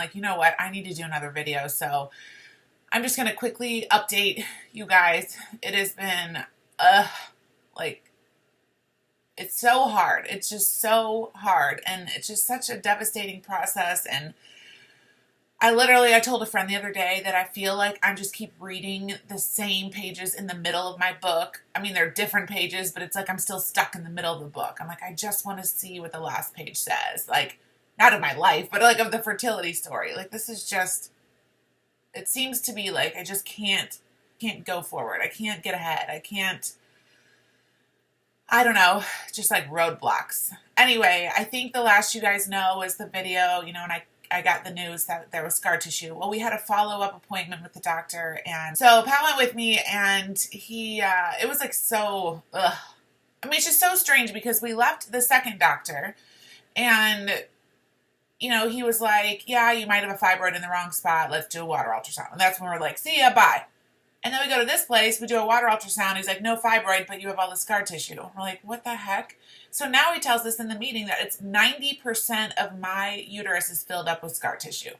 like, you know what? I need to do another video. So I'm just going to quickly update you guys. It has been, like, it's so hard. It's just so hard. And it's just such a devastating process. And I told a friend the other day that I feel like I'm just keep reading the same pages in the middle of my book. I mean, they're different pages, but it's like I'm still stuck in the middle of the book. I'm like, I just want to see what the last page says. Like, not of my life, but like of the fertility story. Like, this is just, it seems to be like I just can't go forward. I can't get ahead. I don't know, just like roadblocks. Anyway, I think the last you guys know is the video, and I got the news that there was scar tissue. Well, we had a follow-up appointment with the doctor, and so Pat went with me, and he, it was like so, I mean, it's just so strange because we left the second doctor, and, he was like, yeah, you might have a fibroid in the wrong spot. Let's do a water ultrasound. And that's when we're like, see ya, bye. And then we go to this place, we do a water ultrasound. He's like, no fibroid, but you have all the scar tissue. And we're like, what the heck? So now he tells us in the meeting that it's 90% of my uterus is filled up with scar tissue.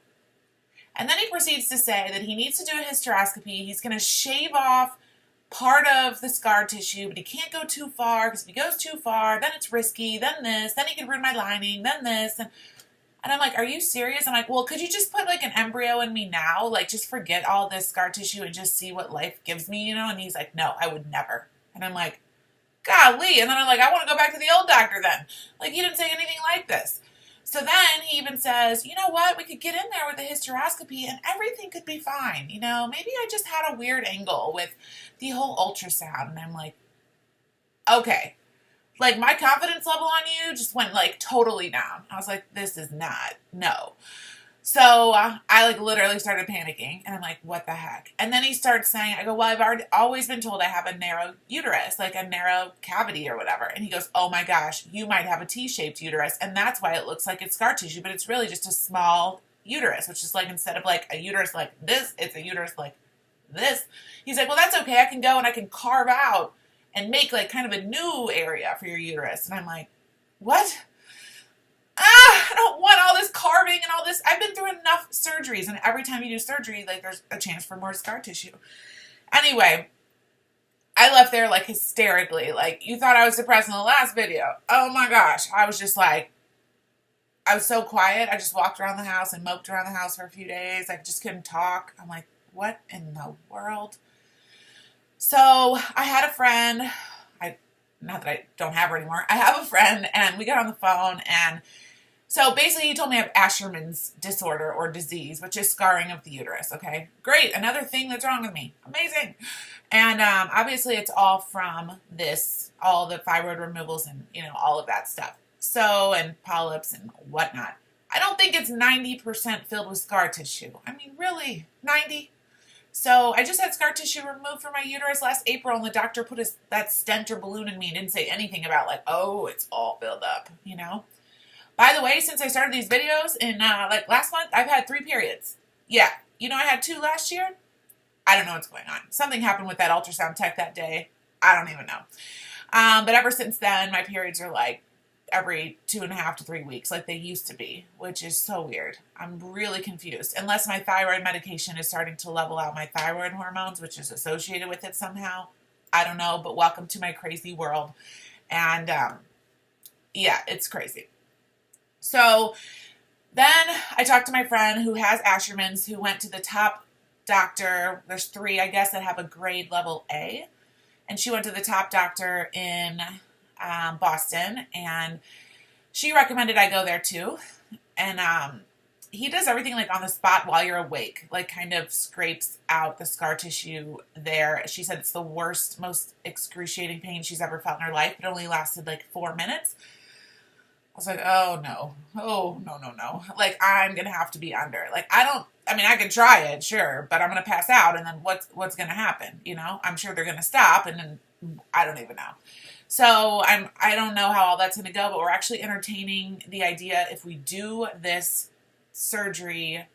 And then he proceeds to say that he needs to do a hysteroscopy. He's going to shave off part of the scar tissue, but he can't go too far because if he goes too far, then it's risky, then this, then he could ruin my lining, then this. And I'm like, are you serious? I'm like, well, could you just put like an embryo in me now? Like, just forget all this scar tissue and just see what life gives me, And he's like, no, I would never. And I'm like, golly. And then I'm like, I want to go back to the old doctor then. Like, he didn't say anything like this. So then he even says, you know what? We could get in there with the hysteroscopy and everything could be fine. Maybe I just had a weird angle with the whole ultrasound. And I'm like, okay. Like, my confidence level on you just went, like, totally down. I was like, this is not, no. So I, like, literally started panicking. And I'm like, what the heck? And then he starts saying, I go, well, I've always been told I have a narrow uterus, like a narrow cavity or whatever. And he goes, oh, my gosh, you might have a T-shaped uterus. And that's why it looks like it's scar tissue. But it's really just a small uterus, which is, like, instead of, like, a uterus like this, it's a uterus like this. He's like, well, that's okay. I can go and I can carve out and make like kind of a new area for your uterus. And I'm like, what? I don't want all this carving and all this. I've been through enough surgeries, and every time you do surgery, like there's a chance for more scar tissue. Anyway, I left there like hysterically. Like, you thought I was depressed in the last video. Oh my gosh. I was just like, I was so quiet. I just walked around the house and moped around the house for a few days. I just couldn't talk. I'm like, what in the world? So I had a friend, not that I don't have her anymore, I have a friend, and we got on the phone, and so basically he told me I have Asherman's disorder or disease, which is scarring of the uterus, okay? Great, another thing that's wrong with me, amazing. And obviously it's all from this, all the thyroid removals and, all of that stuff. So, and polyps and whatnot. I don't think it's 90% filled with scar tissue. I mean, really, 90? So I just had scar tissue removed from my uterus last April, and the doctor put that stent or balloon in me and didn't say anything about like, oh, it's all filled up, By the way, since I started these videos in like last month, I've had 3 periods. Yeah. I had 2 last year. I don't know what's going on. Something happened with that ultrasound tech that day. I don't even know. But ever since then, my periods are like every 2.5 to 3 weeks like they used to be, which is so weird. I'm really confused. Unless my thyroid medication is starting to level out my thyroid hormones, which is associated with it somehow. I don't know, but welcome to my crazy world. And yeah, it's crazy. So then I talked to my friend who has Asherman's, who went to the top doctor. There's 3, I guess, that have a grade level A. And she went to the top doctor in Boston, and she recommended I go there too. And he does everything like on the spot while you're awake, like kind of scrapes out the scar tissue there. She said it's the worst, most excruciating pain she's ever felt in her life. It only lasted like 4 minutes. I was like, oh no. Like, I'm going to have to be under. Like, I could try it, sure, but I'm going to pass out, and then what's going to happen? I'm sure they're going to stop, and then I don't even know. So I don't know how all that's going to go, but we're actually entertaining the idea if we do this surgery,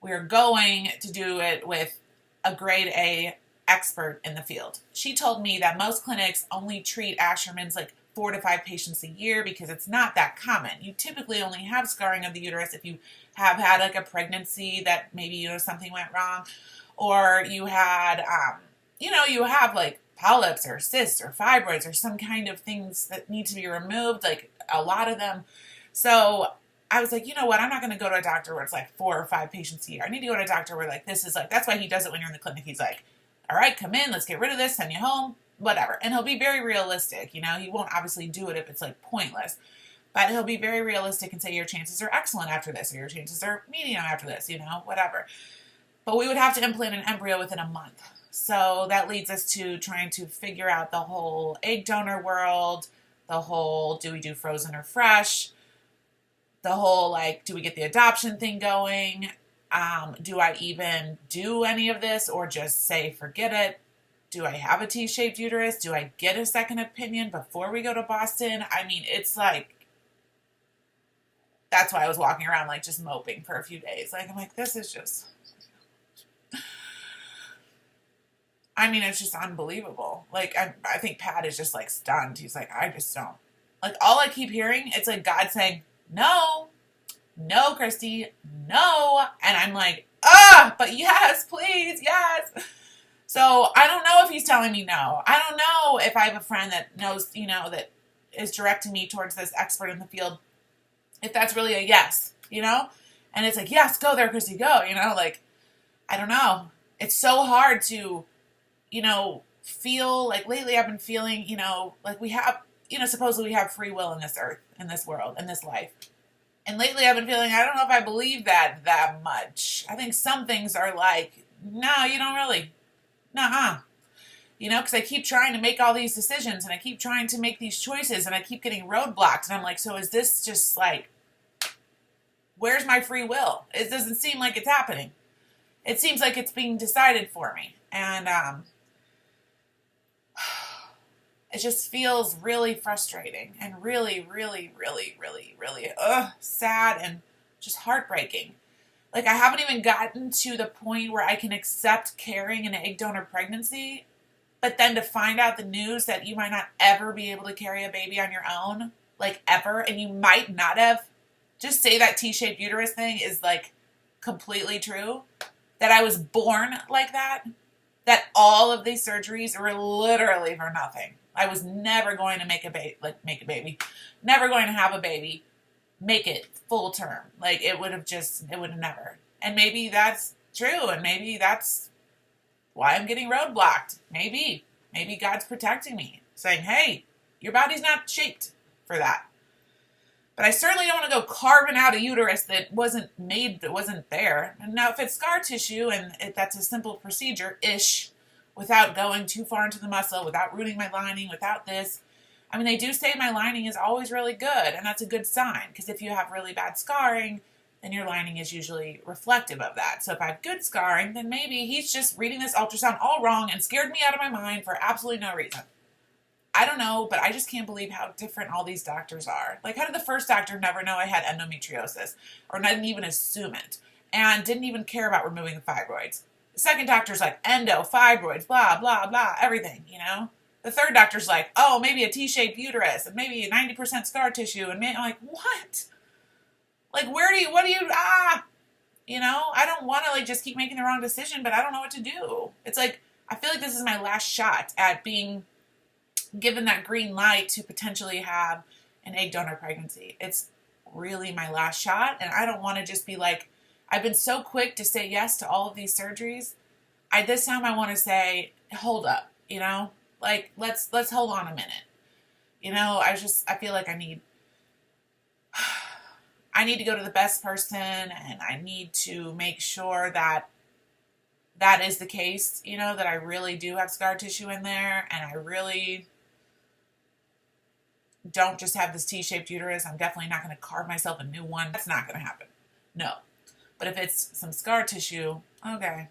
we're going to do it with a grade A expert in the field. She told me that most clinics only treat Asherman's like 4 to 5 patients a year because it's not that common. You typically only have scarring of the uterus if you have had like a pregnancy that maybe, you know, something went wrong, or you had, you know, you have like polyps or cysts or fibroids or some kind of things that need to be removed, like a lot of them. So I was like, you know what? I'm not going to go to a doctor where it's like 4 or 5 patients a year. I need to go to a doctor where like this is like, that's why he does it when you're in the clinic. He's like, all right, come in, let's get rid of this, send you home, whatever. And he'll be very realistic. You know, he won't obviously do it if it's like pointless, but he'll be very realistic and say your chances are excellent after this, or your chances are medium after this, you know, whatever. But we would have to implant an embryo within a month. So that leads us to trying to figure out the whole egg donor world, the whole do we do frozen or fresh, the whole like do we get the adoption thing going, do I even do any of this or just say forget it? Do I have a T-shaped uterus? Do I get a second opinion before we go to Boston? I mean, it's like, that's why I was walking around like just moping for a few days. Like, I'm like, this is just, I mean, it's just unbelievable. Like, I think Pat is just like stunned. He's like, I just don't. Like, all I keep hearing, it's like God saying, no, no, Christy, no. And I'm like, but yes, please, yes. So I don't know if he's telling me no. I don't know if I have a friend that knows, you know, that is directing me towards this expert in the field, if that's really a yes, you know? And it's like, yes, go there, Christy, go, you know? Like, I don't know. It's so hard to, you know, feel like lately I've been feeling, you know, like we have, you know, supposedly we have free will in this earth, in this world, in this life. And lately I've been feeling, I don't know if I believe that much. I think some things are like, no, you don't really. Nuh-uh. You know, because I keep trying to make all these decisions and I keep trying to make these choices and I keep getting roadblocks. And I'm like, so is this just like, where's my free will? It doesn't seem like it's happening. It seems like it's being decided for me. And it just feels really frustrating and really, really, really, really, really sad and just heartbreaking. Like, I haven't even gotten to the point where I can accept carrying an egg donor pregnancy, but then to find out the news that you might not ever be able to carry a baby on your own, like ever, and you might not have, just say that T-shaped uterus thing is like completely true, that I was born like that all of these surgeries were literally for nothing. I was never going to make a baby, never going to have a baby, make it full term. Like, it would have never. And maybe that's true. And maybe that's why I'm getting roadblocked. Maybe God's protecting me, saying, hey, your body's not shaped for that. But I certainly don't want to go carving out a uterus that wasn't made, that wasn't there. And now if it's scar tissue and that's a simple procedure-ish, without going too far into the muscle, without ruining my lining, without this, I mean, they do say my lining is always really good, and that's a good sign, because if you have really bad scarring, then your lining is usually reflective of that. So if I have good scarring, then maybe he's just reading this ultrasound all wrong and scared me out of my mind for absolutely no reason. I don't know, but I just can't believe how different all these doctors are. Like, how did the first doctor never know I had endometriosis, or didn't even assume it, and didn't even care about removing the fibroids? The second doctor's like, endo, fibroids, blah, blah, blah, everything, you know? The third doctor's like, oh, maybe a T-shaped uterus, and maybe 90% scar tissue, and I'm like, what? Like, you know, I don't want to, like, just keep making the wrong decision, but I don't know what to do. It's like, I feel like this is my last shot at being given that green light to potentially have an egg donor pregnancy. It's really my last shot, and I don't want to just be like, I've been so quick to say yes to all of these surgeries. This time I want to say, hold up, you know? Like, let's hold on a minute. You know, I feel like I need to go to the best person, and I need to make sure that that is the case, you know, that I really do have scar tissue in there, and I really don't just have this T-shaped uterus. I'm definitely not going to carve myself a new one. That's not going to happen. No. But if it's some scar tissue, okay.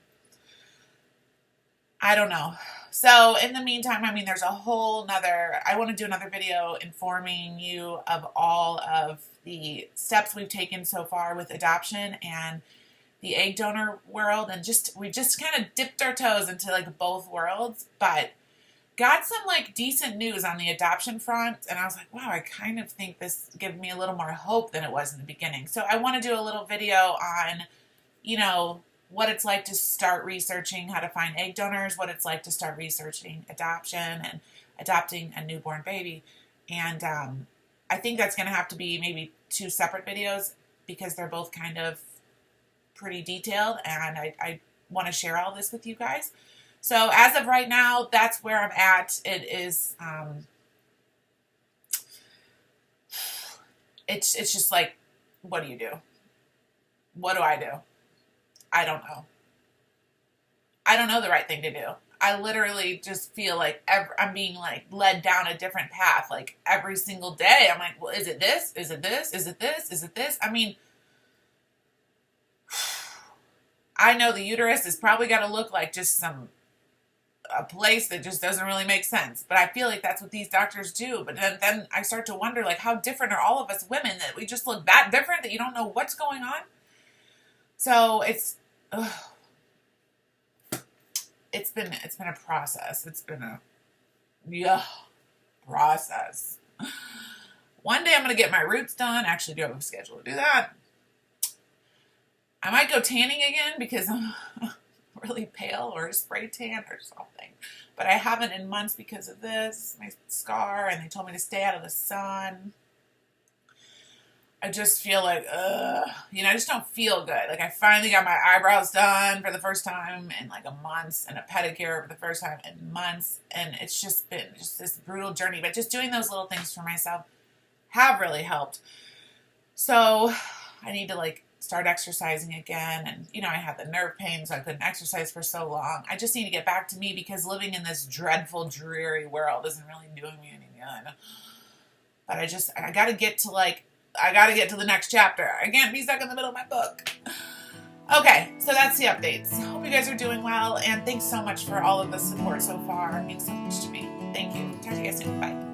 I don't know. So in the meantime, I mean, there's a whole nother, I want to do another video informing you of all of the steps we've taken so far with adoption and the egg donor world. And we just kind of dipped our toes into like both worlds. But got some like decent news on the adoption front, and I was like, wow, I kind of think this gives me a little more hope than it was in the beginning. So I want to do a little video on, you know, what it's like to start researching how to find egg donors, what it's like to start researching adoption and adopting a newborn baby. And I think that's going to have to be maybe 2 separate videos because they're both kind of pretty detailed, and I want to share all this with you guys. So as of right now, that's where I'm at. It is, it's just like, what do you do? What do I do? I don't know. I don't know the right thing to do. I literally just feel like I'm being like led down a different path. Like every single day, I'm like, well, is it this? Is it this? Is it this? Is it this? I mean, I know the uterus is probably got to look like just a place that just doesn't really make sense. But I feel like that's what these doctors do. But then I start to wonder, like, how different are all of us women that we just look that different that you don't know what's going on? So it's been a process. It's been a process. One day I'm going to get my roots done. Actually, do have a schedule to do that. I might go tanning again because I'm really pale, or spray tan or something. But I haven't in months because of this, my scar, and they told me to stay out of the sun. I just feel like, you know, I just don't feel good. Like I finally got my eyebrows done for the first time in like a month, and a pedicure for the first time in months. And it's just been just this brutal journey. But just doing those little things for myself have really helped. So I need to like start exercising again. And, you know, I had the nerve pain, so I couldn't exercise for so long. I just need to get back to me because living in this dreadful, dreary world isn't really doing me any good. But I got to get to the next chapter. I can't be stuck in the middle of my book. Okay, so that's the updates. Hope you guys are doing well, and thanks so much for all of the support so far. It means so much to me. Thank you. Talk to you guys soon. Bye.